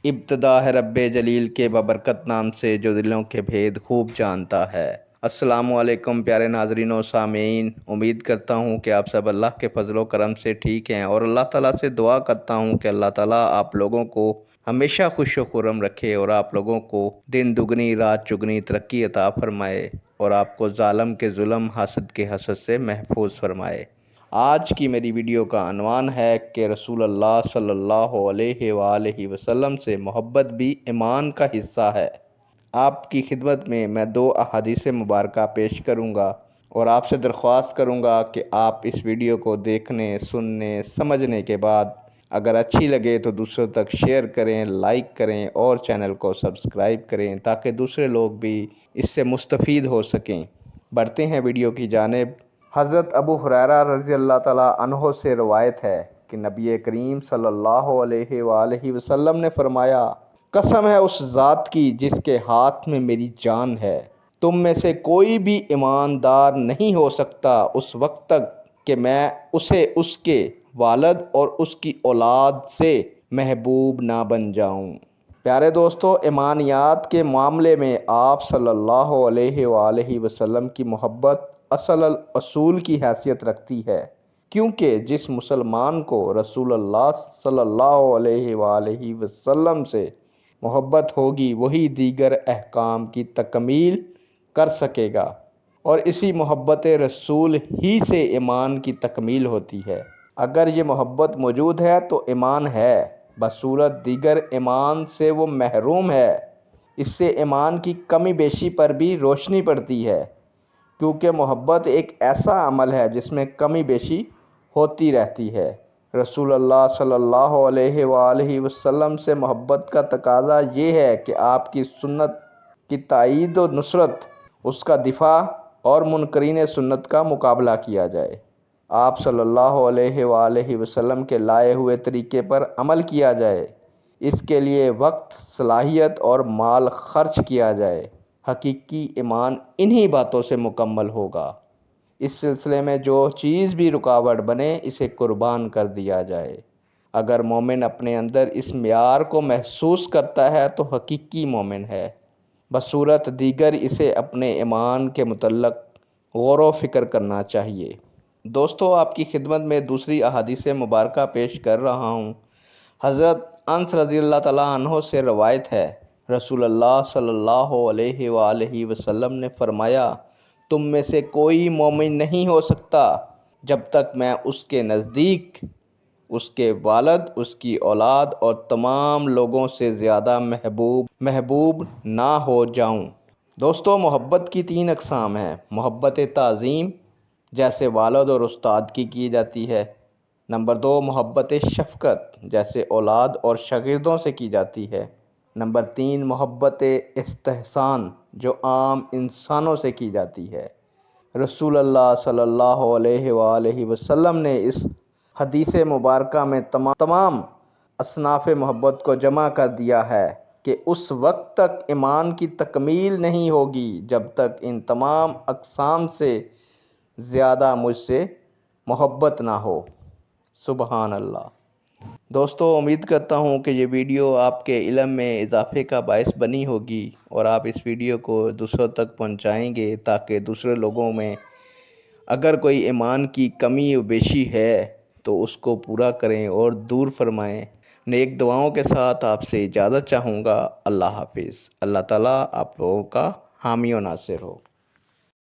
ابتدا ہے رب جلیل کے ببرکت نام سے جو دلوں کے بھید خوب جانتا ہے۔ السلام علیکم پیارے ناظرین و سامعین، امید کرتا ہوں کہ آپ سب اللہ کے فضل و کرم سے ٹھیک ہیں، اور اللہ تعالیٰ سے دعا کرتا ہوں کہ اللہ تعالیٰ آپ لوگوں کو ہمیشہ خوش و خرم رکھے، اور آپ لوگوں کو دن دگنی رات چگنی ترقی عطا فرمائے، اور آپ کو ظالم کے ظلم، حاسد کے حسد سے محفوظ فرمائے۔ آج کی میری ویڈیو کا عنوان ہے کہ رسول اللہ صلی اللہ علیہ وآلہ وسلم سے محبت بھی ایمان کا حصہ ہے۔ آپ کی خدمت میں 2 احادیث مبارکہ پیش کروں گا، اور آپ سے درخواست کروں گا کہ آپ اس ویڈیو کو دیکھنے، سننے، سمجھنے کے بعد اگر اچھی لگے تو دوسروں تک شیئر کریں، لائک کریں اور چینل کو سبسکرائب کریں تاکہ دوسرے لوگ بھی اس سے مستفید ہو سکیں۔ بڑھتے ہیں ویڈیو کی جانب۔ حضرت ابو ہریرہ رضی اللہ تعالیٰ عنہ سے روایت ہے کہ نبی کریم صلی اللہ علیہ وآلہ وسلم نے فرمایا، قسم ہے اس ذات کی جس کے ہاتھ میں میری جان ہے، تم میں سے کوئی بھی ایماندار نہیں ہو سکتا اس وقت تک کہ میں اسے اس کے والد اور اس کی اولاد سے محبوب نہ بن جاؤں۔ پیارے دوستو، ایمانیات کے معاملے میں آپ صلی اللہ علیہ وآلہ وسلم کی محبت اصل الاصول کی حیثیت رکھتی ہے، کیونکہ جس مسلمان کو رسول اللہ صلی اللہ علیہ وآلہ وسلم سے محبت ہوگی وہی دیگر احکام کی تکمیل کر سکے گا، اور اسی محبت رسول ہی سے ایمان کی تکمیل ہوتی ہے۔ اگر یہ محبت موجود ہے تو ایمان ہے، بصورت دیگر ایمان سے وہ محروم ہے۔ اس سے ایمان کی کمی بیشی پر بھی روشنی پڑتی ہے، کیونکہ محبت ایک ایسا عمل ہے جس میں کمی بیشی ہوتی رہتی ہے۔ رسول اللہ صلی اللہ علیہ وآلہ وسلم سے محبت کا تقاضا یہ ہے کہ آپ کی سنت کی تائید و نصرت، اس کا دفاع اور منکرین سنت کا مقابلہ کیا جائے۔ آپ صلی اللہ علیہ وآلہ وسلم کے لائے ہوئے طریقے پر عمل کیا جائے، اس کے لیے وقت، صلاحیت اور مال خرچ کیا جائے۔ حقیقی ایمان انہی باتوں سے مکمل ہوگا۔ اس سلسلے میں جو چیز بھی رکاوٹ بنے اسے قربان کر دیا جائے۔ اگر مومن اپنے اندر اس معیار کو محسوس کرتا ہے تو حقیقی مومن ہے، بصورت دیگر اسے اپنے ایمان کے متعلق غور و فکر کرنا چاہیے۔ دوستو، آپ کی خدمت میں دوسری احادیث مبارکہ پیش کر رہا ہوں۔ حضرت انس رضی اللہ تعالیٰ عنہ سے روایت ہے، رسول اللہ صلی اللہ علیہ وآلہ وسلم نے فرمایا، تم میں سے کوئی مومن نہیں ہو سکتا جب تک میں اس کے نزدیک اس کے والد، اس کی اولاد اور تمام لوگوں سے زیادہ محبوب نہ ہو جاؤں۔ دوستو، محبت کی 3 اقسام ہیں۔ محبت تعظیم، جیسے والد اور استاد کی جاتی ہے۔ نمبر 2، محبت شفقت، جیسے اولاد اور شاگردوں سے کی جاتی ہے۔ نمبر 3، محبت استحسان، جو عام انسانوں سے کی جاتی ہے۔ رسول اللہ صلی اللہ علیہ وآلہ وسلم نے اس حدیث مبارکہ میں تمام اصناف محبت کو جمع کر دیا ہے کہ اس وقت تک ایمان کی تکمیل نہیں ہوگی جب تک ان تمام اقسام سے زیادہ مجھ سے محبت نہ ہو۔ سبحان اللہ۔ دوستو، امید کرتا ہوں کہ یہ ویڈیو آپ کے علم میں اضافے کا باعث بنی ہوگی، اور آپ اس ویڈیو کو دوسروں تک پہنچائیں گے تاکہ دوسرے لوگوں میں اگر کوئی ایمان کی کمی و بیشی ہے تو اس کو پورا کریں اور دور فرمائیں۔ نیک دعاؤں کے ساتھ آپ سے اجازت چاہوں گا۔ اللہ حافظ۔ اللہ تعالیٰ آپ لوگوں کا حامی و ناصر ہو۔